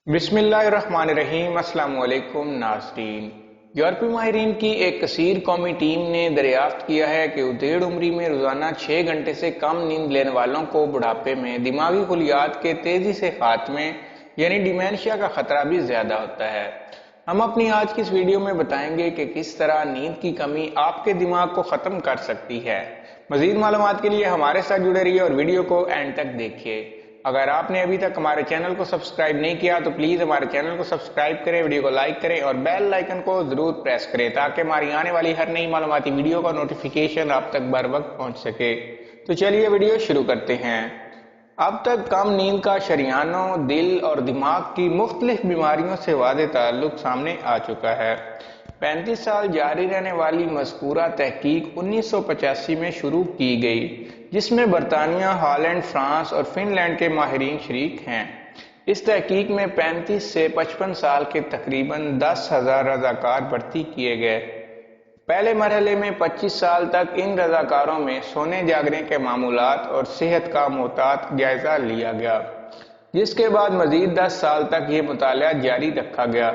बिस्मिल्लाहिर्रहमानिर्रहीम। अस्सलाम वालेकुम नाज़रीन। यूरोपीय माहिरीन की एक कसीर कौमी टीम ने दरियाफ्त किया है कि उधेड़ उम्री में रोज़ाना 6 घंटे से कम नींद लेने वालों को बुढ़ापे में दिमागी खुलियात के तेज़ी से खात्मे यानी डिमेंशिया का ख़तरा भी ज़्यादा होता है। हम अपनी आज की इस वीडियो में बताएंगे कि किस तरह नींद की कमी आपके दिमाग को ख़त्म कर सकती है। मज़ीद मालूमात के लिए हमारे साथ जुड़े रहिए और वीडियो को एंड तक देखिए। अगर आपने अभी तक हमारे चैनल को सब्सक्राइब नहीं किया तो प्लीज़ हमारे चैनल को सब्सक्राइब करें, वीडियो को लाइक करें और बेल आइकन को ज़रूर प्रेस करें ताकि हमारी आने वाली हर नई मालूमाती वीडियो का नोटिफिकेशन आप तक बर वक्त पहुँच सके। तो चलिए वीडियो शुरू करते हैं। अब तक कम नींद का शरियानों, दिल और दिमाग की मुख्तलिफ बीमारियों से वाज़ेह ताल्लुक सामने आ चुका है। 35 साल जारी रहने वाली मज़कूरा तहकीक 1985 में शुरू की गई, जिसमें बरतानिया, हॉलैंड, फ्रांस और फिनलैंड के माहिरीन शरीक हैं। इस तहकीक में 35 से 55 साल के तकरीबन 10,000 रज़ाकार भर्ती किए गए। पहले मरहले में 25 साल तक इन रज़ाकारों में सोने जागने के मामूलात और सेहत का मोहतात जायज़ा लिया गया, जिसके बाद मज़ीद 10 साल तक ये मुताला जारी रखा गया।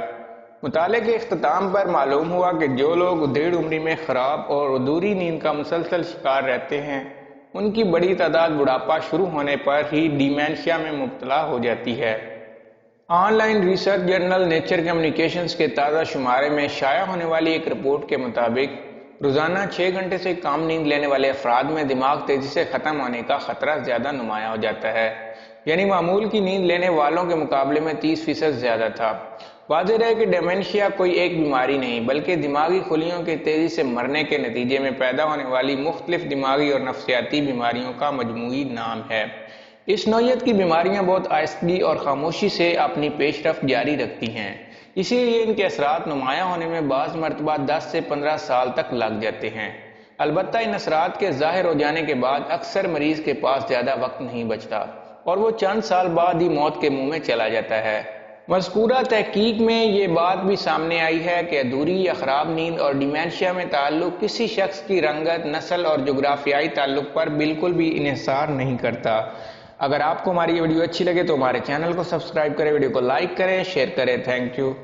मुताले के इख्तिताम पर मालूम हुआ कि जो लोग उधेड़ उम्री में ख़राब और अधूरी नींद का मुसलसल शिकार रहते हैं, उनकी बड़ी तादाद बुढ़ापा शुरू होने पर ही डिमेंशिया में मुब्तला हो जाती है। Online research journal nature communications के ताज़ा शुमारे में शाया होने वाली एक रिपोर्ट के मुताबिक रोज़ाना 6 घंटे से कम नींद लेने वाले अफराद में दिमाग तेज़ी से ख़त्म होने का ख़तरा ज़्यादा नुमाया हो जाता है, यानी मामूल की नींद लेने वालों के मुकाबले में 30% ज़्यादा था। वाज़ेह है कि डिमेंशिया कोई एक बीमारी नहीं बल्कि दिमागी खुलियों के तेज़ी से मरने के नतीजे में पैदा होने वाली मुख्तलिफ दिमागी और नफ्सियाती बीमारियों का मजमूई नाम है। इस नौइयत की बीमारियां बहुत आहिस्तगी और खामोशी से अपनी पेशरफ्त जारी रखती हैं, इसीलिए इनके असरात नुमाया होने में बाज़ मरतबा 10 से 15 साल तक लग जाते हैं। अलबत्ता इन असरात के ज़ाहिर हो जाने के बाद अक्सर मरीज़ के पास ज़्यादा वक्त नहीं बचता और वो चंद साल बाद ही मौत के मुंह में चला जाता है। मज़कूरा तहकीक में ये बात भी सामने आई है कि अधूरी या ख़राब नींद और डिमेंशिया में ताल्लुक किसी शख्स की रंगत, नस्ल और जोग्राफियाई ताल्लुक पर बिल्कुल भी इन्हिसार नहीं करता। अगर आपको हमारी ये वीडियो अच्छी लगे तो हमारे चैनल को सब्सक्राइब करें, वीडियो को लाइक करें, शेयर करें। Thank you.